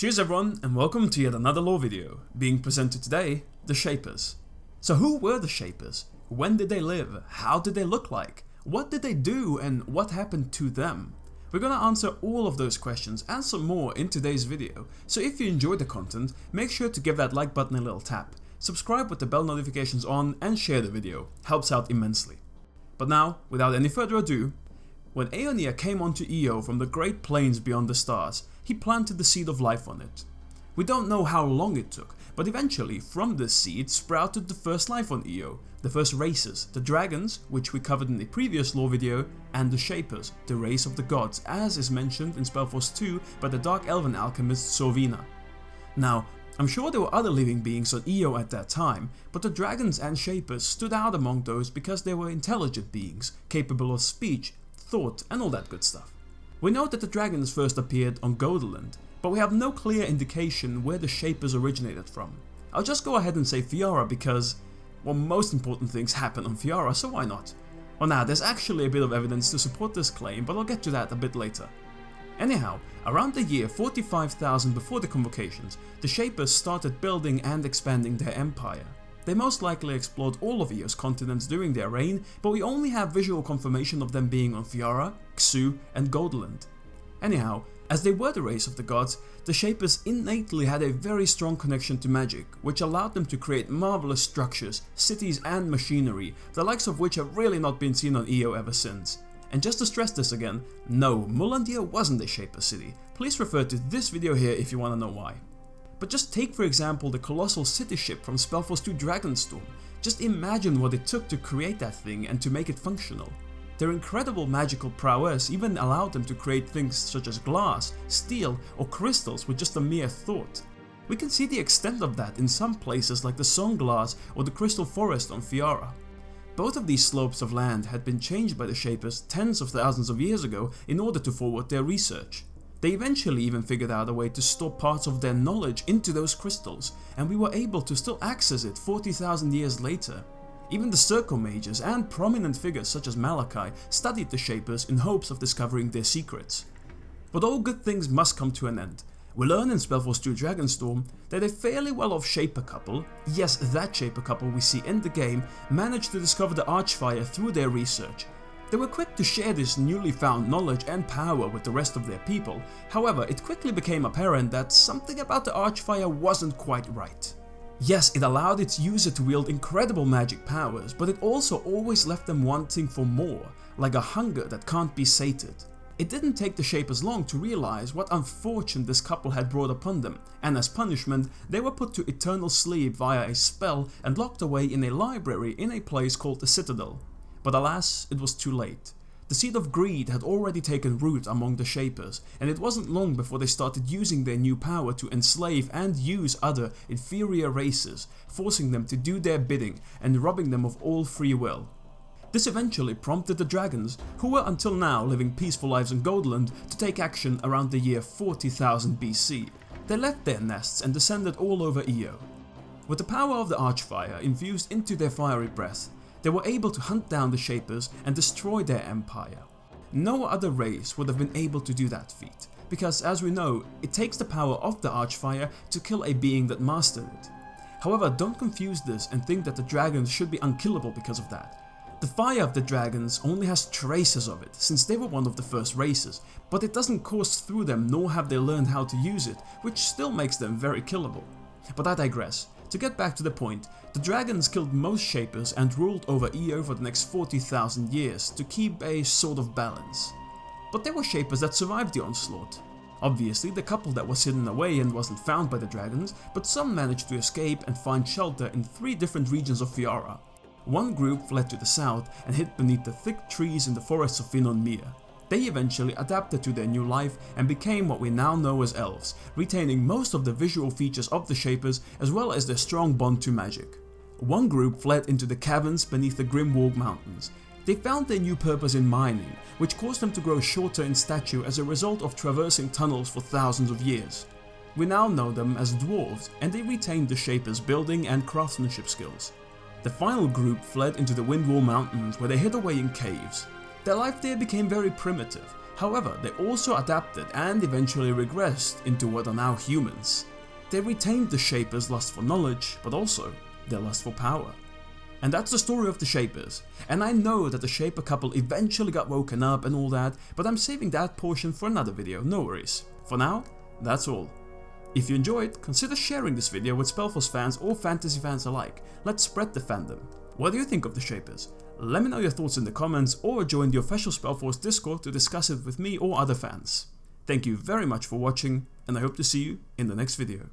Cheers everyone and welcome to yet another lore video, being presented today, the Shapers. So who were the Shapers? When did they live? How did they look like? What did they do and what happened to them? We're gonna answer all of those questions and some more in today's video, so if you enjoyed the content, make sure to give that like button a little tap, subscribe with the bell notifications on and share the video, helps out immensely. But now, without any further ado, when Aeonia came onto Io from the great plains beyond the stars, he planted the seed of life on it. We don't know how long it took, but eventually from this seed sprouted the first life on Io, the first races, the dragons, which we covered in the previous lore video, and the Shapers, the race of the gods, as is mentioned in SpellForce 2 by the Dark Elven alchemist Sorvina. Now, I'm sure there were other living beings on Io at that time, but the dragons and Shapers stood out among those because they were intelligent beings, capable of speech, thought and all that good stuff. We know that the dragons first appeared on Godeland, but we have no clear indication where the Shapers originated from. I'll just go ahead and say Fiara because, well, most important things happen on Fiara, so why not? Well, now there's actually a bit of evidence to support this claim, but I'll get to that a bit later. Anyhow, around the year 45,000 before the convocations, the Shapers started building and expanding their empire. They most likely explored all of Io's continents during their reign, but we only have visual confirmation of them being on Fiara, Xu and Godeland. Anyhow, as they were the race of the gods, the Shapers innately had a very strong connection to magic, which allowed them to create marvelous structures, cities and machinery, the likes of which have really not been seen on Io ever since. And just to stress this again, no, Mullandir wasn't a Shaper city. Please refer to this video here if you want to know why. But just take for example the colossal city ship from SpellForce 2 Dragonstorm. Just imagine what it took to create that thing and to make it functional. Their incredible magical prowess even allowed them to create things such as glass, steel or crystals with just a mere thought. We can see the extent of that in some places like the Songlass or the Crystal Forest on Fiara. Both of these slopes of land had been changed by the Shapers tens of thousands of years ago in order to forward their research. They eventually even figured out a way to store parts of their knowledge into those crystals, and we were able to still access it 40,000 years later. Even the Circle Mages and prominent figures such as Malachi studied the Shapers in hopes of discovering their secrets. But all good things must come to an end. We learn in SpellForce 2 Dragonstorm that a fairly well-off Shaper couple, yes that Shaper couple we see in the game, managed to discover the Archfire through their research. They were quick to share this newly found knowledge and power with the rest of their people, however it quickly became apparent that something about the Archfire wasn't quite right. Yes, it allowed its user to wield incredible magic powers, but it also always left them wanting for more, like a hunger that can't be sated. It didn't take the Shapers long to realize what unfortune this couple had brought upon them, and as punishment, they were put to eternal sleep via a spell and locked away in a library in a place called the Citadel. But alas, it was too late. The seed of greed had already taken root among the Shapers, and it wasn't long before they started using their new power to enslave and use other, inferior races, forcing them to do their bidding and robbing them of all free will. This eventually prompted the dragons, who were until now living peaceful lives in Godeland, to take action around the year 40,000 BC. They left their nests and descended all over Io. With the power of the Archfire infused into their fiery breath, they were able to hunt down the Shapers and destroy their empire. No other race would have been able to do that feat, because as we know, it takes the power of the Archfire to kill a being that mastered it. However, don't confuse this and think that the dragons should be unkillable because of that. The fire of the dragons only has traces of it, since they were one of the first races, but it doesn't course through them nor have they learned how to use it, which still makes them very killable. But I digress. To get back to the point, the dragons killed most Shapers and ruled over Io for the next 40,000 years to keep a sort of balance. But there were Shapers that survived the onslaught. Obviously the couple that was hidden away and wasn't found by the dragons, but some managed to escape and find shelter in 3 different regions of Fiara. One group fled to the south and hid beneath the thick trees in the forests of Finon Mir. They eventually adapted to their new life and became what we now know as elves, retaining most of the visual features of the Shapers as well as their strong bond to magic. One group fled into the caverns beneath the Grimwalk Mountains. They found their new purpose in mining, which caused them to grow shorter in stature as a result of traversing tunnels for thousands of years. We now know them as dwarves, and they retained the Shapers' building and craftsmanship skills. The final group fled into the Windwall Mountains where they hid away in caves. Their life there became very primitive, However, they also adapted and eventually regressed into what are now humans. They retained the Shapers' lust for knowledge, but also their lust for power. And that's the story of the Shapers, and I know that the Shaper couple eventually got woken up and all that, but I'm saving that portion for another video, no worries. For now, that's all. If you enjoyed, consider sharing this video with SpellForce fans or fantasy fans alike. Let's spread the fandom. What do you think of the Shapers? Let me know your thoughts in the comments or join the official SpellForce Discord to discuss it with me or other fans. Thank you very much for watching, and I hope to see you in the next video.